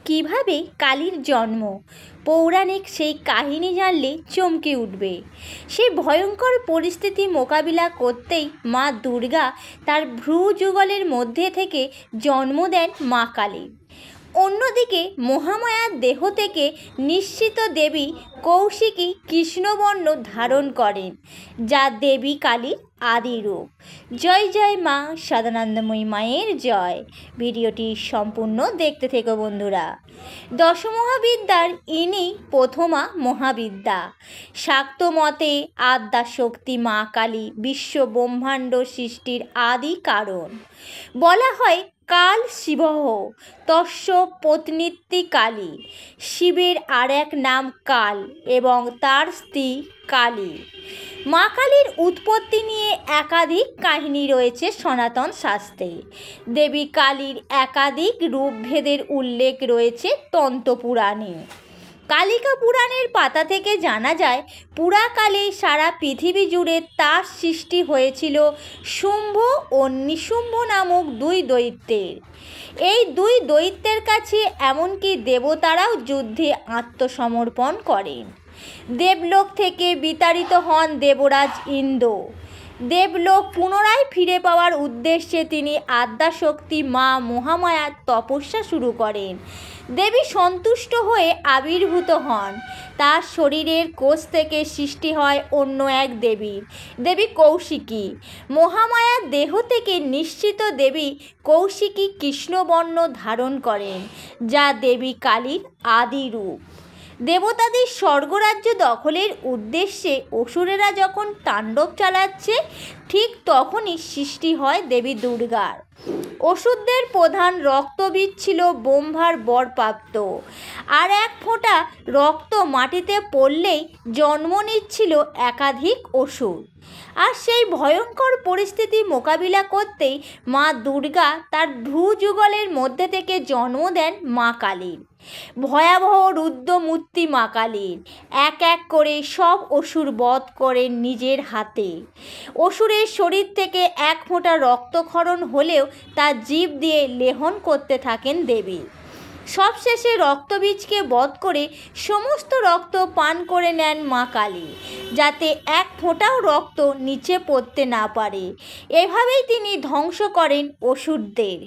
কিভাবে কালীর জন্ম, পৌরাণিক সেই কাহিনী জানলে চমকে উঠবে। সেই ভয়ঙ্কর পরিস্থিতি মোকাবিলা করতেই মা দুর্গা তার ভ্রু যুগলের মধ্যে থেকে জন্ম দেন মা কালী। অন্যদিকে মহামায়ার দেহ থেকে নিঃসৃত দেবী কৌশিকী কৃষ্ণবর্ণ ধারণ করেন, যা দেবী কালীর আদি রূপ। জয় জয় মা সদানন্দময়ী মায়ের জয়। ভিডিওটি সম্পূর্ণ দেখতে থেকো বন্ধুরা। দশমহাবিদ্যার ইনি প্রথমা মহাবিদ্যা। শাক্ত মতে আদ্যাশক্তি মা কালী বিশ্ব ব্রহ্মাণ্ড সৃষ্টির আদি কারণ। বলা হয় কাল শিবঃ তস্য পত্নীত্বি কালী। শিবের আর এক নাম কাল এবং তার স্ত্রী কালী। মা কালীর উৎপত্তি নিয়ে একাধিক কাহিনী রয়েছে সনাতন শাস্ত্রে। দেবী কালীর একাধিক রূপভেদের উল্লেখ রয়েছে তন্ত্রপুরাণে। কালিকা পুরাণের পাতা থেকে জানা যায়, পুরাকালে সারা পৃথিবী জুড়ে তার সৃষ্টি হয়েছিল শুম্ভ ও নিশুম্ভ নামক দুই দৈত্যের। এই দুই দৈত্যের কাছে এমনকি দেবতারাও যুদ্ধে আত্মসমর্পণ করেন। দেবলোক থেকে বিতাড়িত হন দেবরাজ ইন্দ্র। দেবলোক পুনরায় ফিরে পাওয়ার উদ্দেশ্যে তিনি আদ্যাশক্তি মা মহামায়ার তপস্যা শুরু করেন। দেবী সন্তুষ্ট হয়ে আবির্ভূত হন। তার শরীরের কোষ থেকে সৃষ্টি হয় অন্য এক দেবীর, দেবী কৌশিকী। মহামায়ার দেহ থেকে নিঃসৃত দেবী কৌশিকী কৃষ্ণবর্ণ ধারণ করেন, যা দেবী কালীর আদি রূপ। দেবতাদের স্বর্গরাজ্য দখলের উদ্দেশ্যে অসুরেরা যখন তাণ্ডব চালাচ্ছে, ঠিক তখনই সৃষ্টি হয় দেবী দুর্গার। অসুরদের প্রধান রক্তবীজ ছিল ব্রহ্মার বরপ্রাপ্ত। আর এক ফোঁটা রক্ত মাটিতে পড়লেই জন্ম নিচ্ছিল একাধিক অসুর। আর সেই ভয়ঙ্কর পরিস্থিতি মোকাবিলা করতেই মা দুর্গা তার ভ্রু যুগলের মধ্যে থেকে জন্ম দেন মা কালীর। ভয়াবহ রুদ্রমূর্তি মা কালীর এক এক করে সব অসুর বধ করেন নিজের হাতে। অসুরের শরীর থেকে এক ফোঁটা রক্তক্ষরণ হলেও তা জিভ দিয়ে লেহন করতে থাকেন দেবী। সবশেষে রক্তবীজকে বধ করে সমস্ত রক্ত পান করে নেন মা কালী, যাতে এক ফোঁটাও রক্ত নিচে পড়তে না পারে। এভাবেই তিনি ধ্বংস করেন অসুরদের।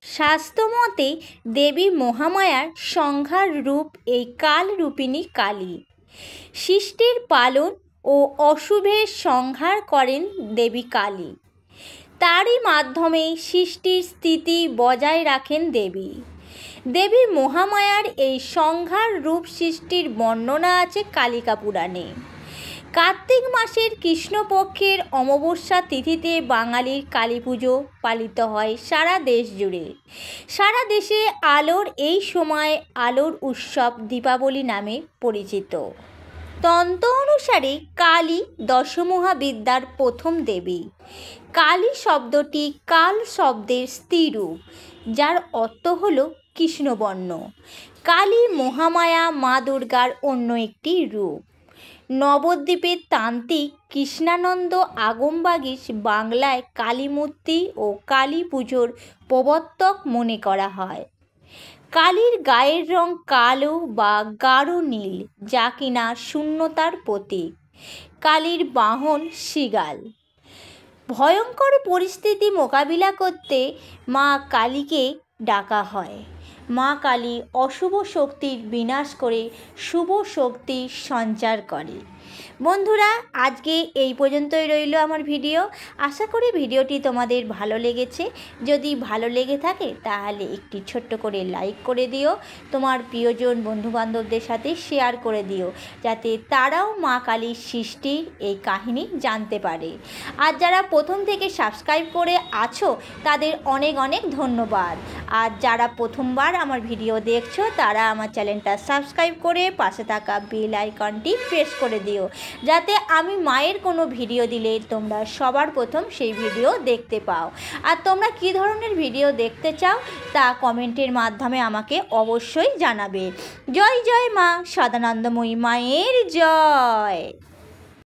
শাস্ত্রমতে দেবী মহামায়ার সংহার রূপ এই কালরূপিণী কালী। সৃষ্টির পালন ও অশুভের সংহার করেন দেবী কালী। তারই মাধ্যমে সৃষ্টির স্থিতি বজায় রাখেন দেবী। দেবী মহামায়ার এই সংহার রূপ সৃষ্টির বর্ণনা আছে কালিকা পুরাণে। কার্তিক মাসের কৃষ্ণপক্ষের অমাবস্যা তিথিতে বাঙালির কালী পুজো পালিত হয় সারা দেশ জুড়ে। সারা দেশে আলোর এই সময় আলোর উৎসব দীপাবলি নামে পরিচিত। তন্ত্র অনুসারে কালী দশমহাবিদ্যার প্রথম দেবী। কালী শব্দটি কাল শব্দের স্ত্রী রূপ, যার অর্থ হল কৃষ্ণবর্ণ। কালী মহামায়া মা দুর্গার অন্য একটি রূপ। নবদ্বীপের তান্ত্রিক কৃষ্ণানন্দ আগমবাগীশ বাংলায় কালীমূর্তি ও কালী পুজোর প্রবর্তক মনে করা হয়। কালীর গায়ের রং কালো বা গাঢ় নীল, যা কিনা শূন্যতার প্রতীক। কালীর বাহন শৃগাল। ভয়ঙ্কর পরিস্থিতি মোকাবিলা করতে মা কালীকে ডাকা হয়। মা কালী অশুভ শক্তির বিনাশ করে শুভ শক্তির সঞ্চার করে। বন্ধুরা, আজকে এই পর্যন্তই রইল আমার ভিডিও। আশা করি ভিডিওটি তোমাদের ভালো লেগেছে। যদি ভালো লেগে থাকে তাহলে একটি ছোট্ট করে লাইক করে দিও। তোমার প্রিয়জন বন্ধুবান্ধবদের সাথে শেয়ার করে দিও, যাতে তারাও মা কালীর সৃষ্টির এই কাহিনী জানতে পারে। আর যারা প্রথম থেকে সাবস্ক্রাইব করে আছো তাদের অনেক অনেক ধন্যবাদ। আর যারা প্রথমবার আমার ভিডিও দেখছো তারা আমার চ্যানেলটা সাবস্ক্রাইব করে পাশে থাকা বেল আইকনটি প্রেস করে দিও, যাতে আমি মায়ের কোনো ভিডিও দিলে তোমরা সবার প্রথম সেই ভিডিও দেখতে পাও। আর তোমরা কী ধরনের ভিডিও দেখতে চাও তা কমেন্টের মাধ্যমে আমাকে অবশ্যই জানাবে। জয় জয় মা সদানন্দময়ী মায়ের জয়।